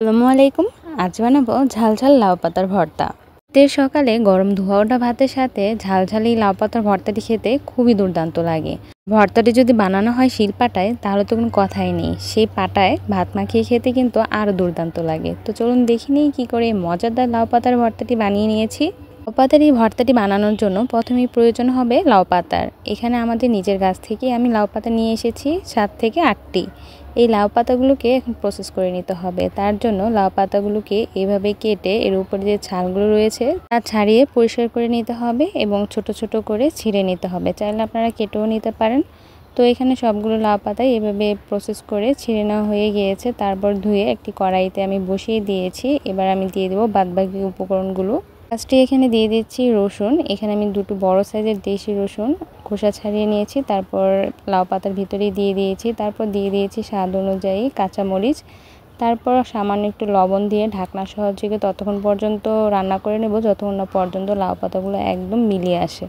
আসসালামু আলাইকুম। আজ বানাবো ঝালঝাল লাউ পাতার ভর্তা। শীতের সকালে গরম ধোয়া ওঠা ভাতের সাথে ঝালঝালি লাউ পাতার ভর্তাটি খেতে খুবই দুর্দান্ত লাগে। ভর্তাটি যদি বানানো হয় শিলপাটায় তাহলে তো কোনো কথাই নেই, সেই পাটায় ভাত মাখিয়ে খেতে কিন্তু আরও দুর্দান্ত লাগে। তো চলুন দেখি নিই কী করে মজাদার লাউ পাতার ভর্তাটি বানিয়ে নিয়েছি। লাউ পাতার এই ভর্তাটি বানানোর জন্য প্রথমেই প্রয়োজন হবে লাউ পাতার। এখানে আমাদের নিজের গাছ থেকে আমি লাউ পাতা নিয়ে এসেছি 7 থেকে 8টি। এই লাউ পাতাগুলোকে এখন প্রসেস করে নিতে হবে। তার জন্য লাউ পাতাগুলোকে এভাবে কেটে এর উপরে যে ছালগুলো রয়েছে তা ছাড়িয়ে পরিষ্কার করে নিতে হবে এবং ছোট ছোট করে ছিঁড়ে নিতে হবে। চাইলে আপনারা কেটেও নিতে পারেন। তো এখানে সবগুলো লাউ পাতাই এভাবে প্রসেস করে ছিঁড়ে নেওয়া হয়ে গিয়েছে। তারপর ধুয়ে একটি কড়াইতে আমি বসিয়ে দিয়েছি। এবার আমি দিয়ে দেবো বাদবাকি উপকরণগুলো। ফার্স্টে এখানে দিয়ে দিচ্ছি রসুন। এখানে আমি দুটো বড় সাইজের দেশি রসুন খোসা ছাড়িয়ে নিয়েছি। তারপর লাউ পাতার ভিতরেই দিয়ে দিয়েছি। তারপর দিয়ে দিয়েছি স্বাদ অনুযায়ী কাঁচামরিচ। তারপর সামান্য একটু লবণ দিয়ে ঢাকনা সহযোগে ততক্ষণ পর্যন্ত রান্না করে নেব যতক্ষণ না পর্যন্ত লাউ পাতাগুলো একদম মিলিয়ে আসে।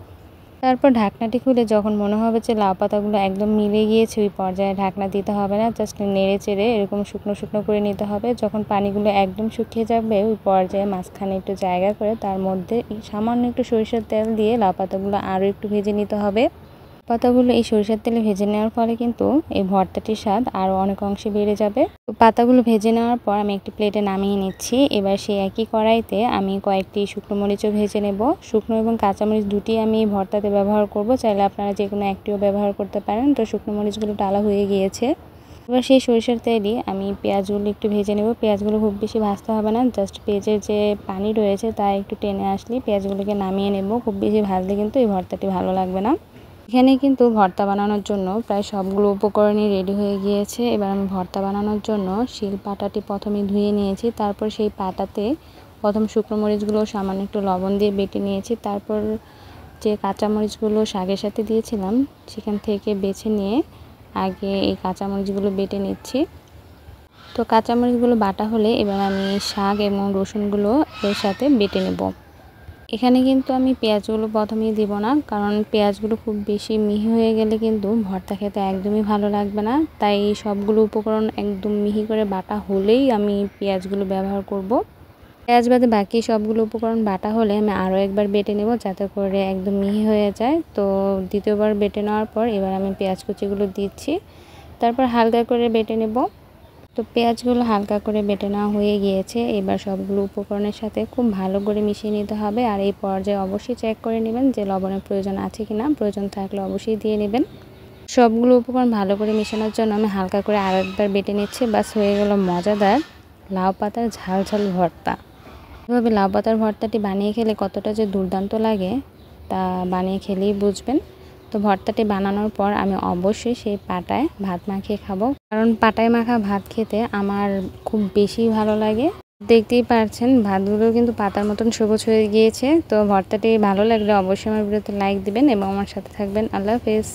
তারপর ঢাকনাটি খুলে যখন মনে হবে যে লাউ পাতাগুলো একদম মিলে গিয়েছে ওই পর্যায়ে ঢাকনা দিতে হবে না, জাস্ট নেড়ে চেড়ে এরকম শুকনো শুকনো করে নিতে হবে। যখন পানিগুলো একদম শুকিয়ে যাবে ওই পর্যায়ে মাঝখানে একটু জায়গা করে তার মধ্যে সামান্য একটু সরিষার তেল দিয়ে লাউ পাতাগুলো আরও একটু ভেজে নিতে হবে। পাতাগুলো এই সরিষার তেলে ভেজে নেওয়ার ফলে কিন্তু এই ভর্তাটির স্বাদ আরও অনেক অংশে বেড়ে যাবে। তো পাতাগুলো ভেজে নেওয়ার পর আমি একটি প্লেটে নামিয়ে নিচ্ছি। এবার সেই একই কড়াইতে আমি কয়েকটি শুকনো মরিচও ভেজে নেব। শুকনো এবং কাঁচামরিচ দুটি আমি ভর্তাতে ব্যবহার করব, চাইলে আপনারা যে কোনো একটিও ব্যবহার করতে পারেন। তো শুকনো মরিচগুলো ডালা হয়ে গিয়েছে। এবার সেই সরিষার তেলই আমি পেঁয়াজগুলো একটু ভেজে নেব। পেঁয়াজগুলো খুব বেশি ভাজতে হবে না, জাস্ট পেঁয়াজের যে পানি রয়েছে তা একটু টেনে আসলেই পেঁয়াজগুলোকে নামিয়ে নেব। খুব বেশি ভাজলে কিন্তু এই ভর্তাটি ভালো লাগবে না। এখানে কিন্তু ভর্তা বানানোর জন্য প্রায় সবগুলো উপকরণই রেডি হয়ে গিয়েছে। এবার আমি ভর্তা বানানোর জন্য শিল পাটাটি প্রথমে ধুয়ে নিয়েছি। তারপর সেই পাটাতে প্রথম শুকনো মরিচগুলো সামান্য একটু লবণ দিয়ে বেটে নিয়েছি। তারপর যে কাঁচামরিচগুলো শাকের সাথে দিয়েছিলাম সেখান থেকে বেছে নিয়ে আগে এই কাঁচামরিচগুলো বেটে নিচ্ছি। তো কাঁচামরিচগুলো বাটা হলে এবার আমি শাক এবং রসুনগুলো এর সাথে বেটে নেব। এখানে কিন্তু আমি পেঁয়াজগুলো প্রথমেই দিব না, কারণ পেঁয়াজগুলো খুব বেশি মিহি হয়ে গেলে কিন্তু ভর্তা খেতে একদমই ভালো লাগবে না। তাই সবগুলো উপকরণ একদম মিহি করে বাটা হলেই আমি পেঁয়াজগুলো ব্যবহার করব। পেঁয়াজ বাদে বাকি সবগুলো উপকরণ বাটা হলে আমি আরও একবার বেটে নেব যাতে করে একদম মিহি হয়ে যায়। তো দ্বিতীয়বার বেটে নেওয়ার পর এবার আমি পেঁয়াজ কুচিগুলো দিচ্ছি। তারপর হালকা করে বেটে নেব। তো পেঁয়াজগুলো হালকা করে বেটে নেওয়া হয়ে গিয়েছে। এবার সবগুলো উপকরণের সাথে খুব ভালো করে মিশিয়ে নিতে হবে। আর এই পর্যায়ে অবশ্যই চেক করে নেবেন যে লবণের প্রয়োজন আছে কি না, প্রয়োজন থাকলে অবশ্যই দিয়ে নেবেন। সবগুলো উপকরণ ভালো করে মেশানোর জন্য আমি হালকা করে আরও একবার বেটে নিচ্ছি। বাস হয়ে গেল মজাদার লাউ পাতার ঝাল ঝাল ভর্তা। এভাবে লাউ পাতার ভর্তাটি বানিয়ে খেলে কতটা যে দুর্দান্ত লাগে তা বানিয়ে খেলেই বুঝবেন। তো ভর্তাটি বানানোর পর আমি অবশ্যই সেই পাটায় ভাত মাখিয়ে খাবো, কারণ পাটায় মাখা ভাত খেতে আমার খুব বেশি ভালো লাগে। দেখতেই পারছেন ভাতগুলো কিন্তু পাতার মতন সবুজ হয়ে গিয়েছে। তো ভর্তাটি ভালো লাগলে অবশ্যই আমার ভিডিওতে লাইক দিবেন এবং আমার সাথে থাকবেন। আল্লাহ হাফেজ।